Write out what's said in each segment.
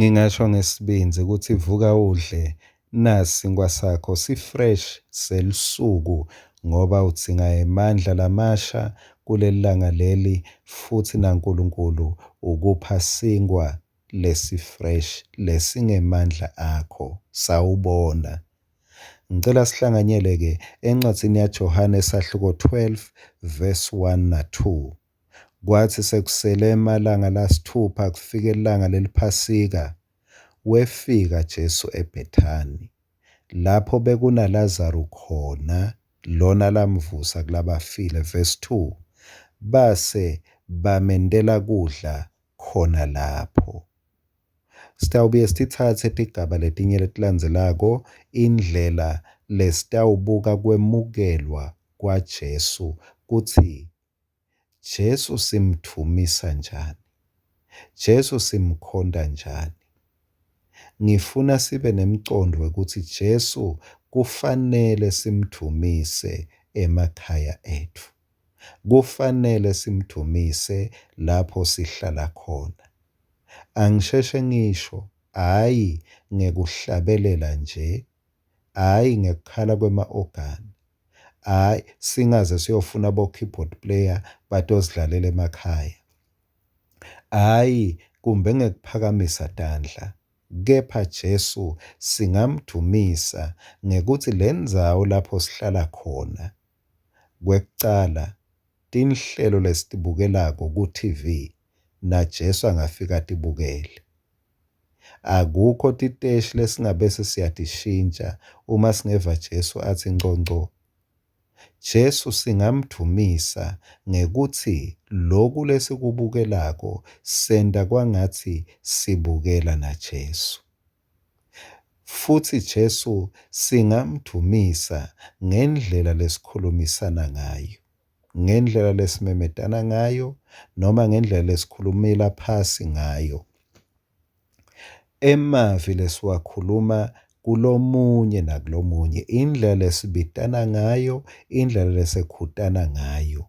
Ngingasho ngesibinzi ukuthi vuka udle nasi kwasakho si-fresh selisuku ngoba udzinga amandla lamasha kuleli langa leli futhi naNkulunkulu ukupha sinkwa lesi-fresh lesingemandla akho. Sawubona. Ngicela sihlanganyele-ke encwadzini yaJohane esahluko 12 verse 1 na-2. Kwathi sekusele amalanga lasithupha kufika ilanga leliphasika, wefika Jesu eBhethani, lapho bekunaLazaru khona, lona lamvusa kulabafile. Verse 2. Base bamendela kudla khona lapho. Sitawubuye sithathe tigaba letinye letilandzelako, indlela lesitawubuka kwemukelwa kwaJesu kutsi Jesu simthumisa njani, Jesu simkhonda njani. Ngifuna sibe nemcondo ukuthi Jesu kufanele simthumise emakhaya ethu, kufanele simthumise lapho sihlala khona. Angisheshe ngisho, hhayi ngekuhlabelela nje, hhayi ngekukhala kwema-ogani, hhayi singaze siyofuna abo-keyboard player batozidlalela emakhaya, hhayi kumbe ngekuphakamisa tandla. Kepha Jesu singamdumisa ngekuthi le ndzawo lapho sihlala khona, kwekucala tinhlelo lesitibukelako ku-TV na Jesu angafika atibukele. Akukho titeshi lesingabese siyatishintsha uma singeva Jesu athi ngconco. Jesu singamdumisa ngekuthi loku lesikubukelako senta kwangathi sibukela na Jesu. Futhi Jesu singamdumisa ngendlela lesikhulumisana ngayo, ngendlela lesimemetana ngayo, noma ngendlela lesikhulumela phasi ngayo. Emavi lesiwakhuluma kulomunye nakulomunye, indlela lesibitana ngayo, indlela lesekhutana ngayo.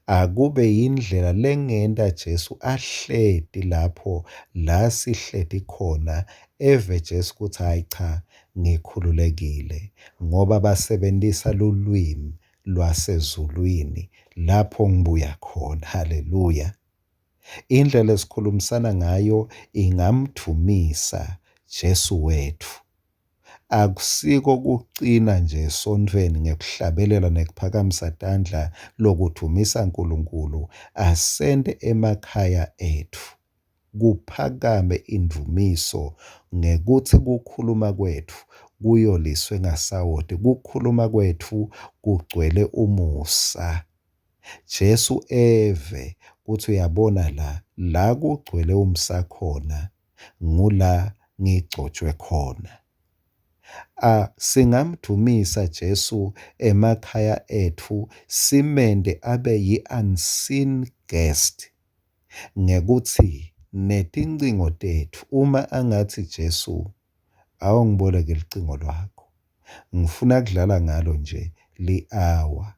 Akube yindlela lengenta Jesu ahleti lapho la sihleti khona, eve Jesu kuthi hayi cha ngikhululekile ngoba basebentisa lulwimi lwasezulwini lapho ngibuya khona. Haleluya. Indlela esikhulumisana ngayo ingamdumisa Jesu wethu. Akusiko kucina nje esontweni ngekuhlabelela nekuphakamisa tandla lokudumisa uNkulunkulu, asente emakhaya ethu kuphakame indumiso ngekuthi kukhuluma kwethu kuyoliswe ngasawoti, kukhuluma kwethu kugcwele umusa. Jesu eve kuthi uyabona la kugcwele umusa khona, ngula ngigcotshwe khona. Singamdumisa Jesu emakhaya ethu, simende abe yi-unseen guest ngekuthi netincingo tethu uma angathi Jesu awungiboleke licingo lwakho, ngifuna kudlala ngalo nje li-hour.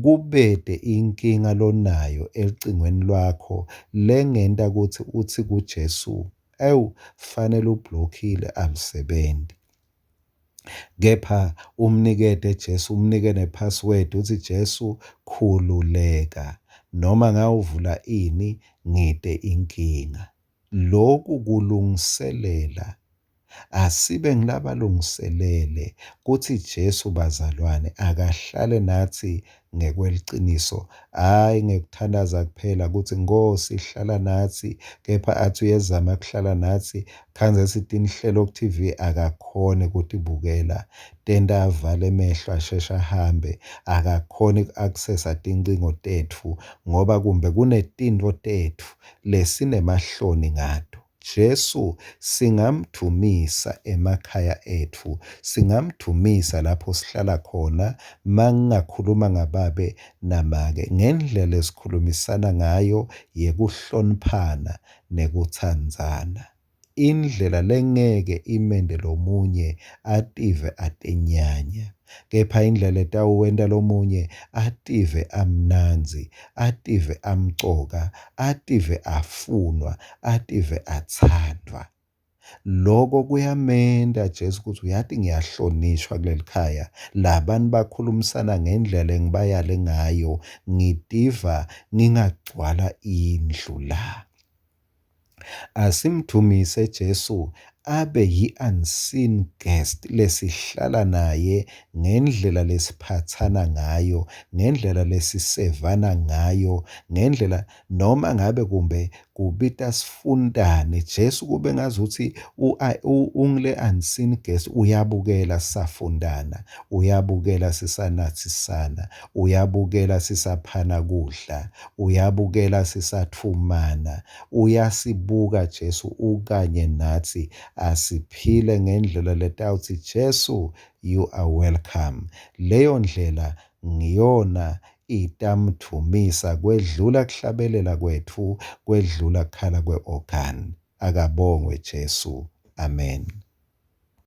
Kubede inkinga lonayo elicingweni lwakho lengenta ukuthi uthi kuJesu, ewu fanele ublockile alisebenzi. Kepha umnikede Jesu, umnike nepassword uthi Jesu khululeka, noma ngawuvula ini ngide inkinga. Lokhu kulungiselela, asibe ngilabalungiselele kuthi Jesu bazalwane akahlale nathi ngekweliciniso, hhayi ngekuthandaza kuphela kuthi Nkosi hlala nathi, kepha athi uyezama kuhlala nathi khanze sithi inhlelo ku-TV akakhone ukutibukela, tenta avale emehlo asheshe ahambe, akakhone uku-accessa tincingo tethu ngoba kumbe kunetinto tethu lesinemahloni ngato. Jesu singamdumisa emakhaya ethu, singamdumisa lapho sihlala khona, mangingakhuluma ngababe namake, ngendlela esikhulumisana ngayo yekuhloniphana nekutsandzana. Indlela lengeke imende lomunye ative atenyanya, kepha indlela etawuwenta lomunye ative amnanzi, ative amcoka, ative afunwa, ative atsandwa. Loko kuyamenda Jesu ukuthi uyathi ngiyahlonishwa kuleli khaya. Labantu bakhulumisana ngendlela engibayale ngayo. Ngidiva ngingagcwala indlu la. Asimdumise Jesu abe yi-unseen guest lesihlala naye ngendlela lesiphathana ngayo, ngendlela lesisevana ngayo, ngendlela noma ngabe kumbe kubita sifundane. Jesu kube ngazuthi ungile unseen guest, uyabukela sisafundana, uyabukela sisanathisana, uyabukela sisaphana kudla, uyabukela sisathumana, uyasibuka Jesu ukanye nathi. Asiphile ngendlela letawuthi Jesu, you are welcome. Leyo ndlela ngiyona itamthumisa kwedlula kuhlabelela kwethu, kwedlula kukhala kwe-organ. Akabongwe Jesu. Amen.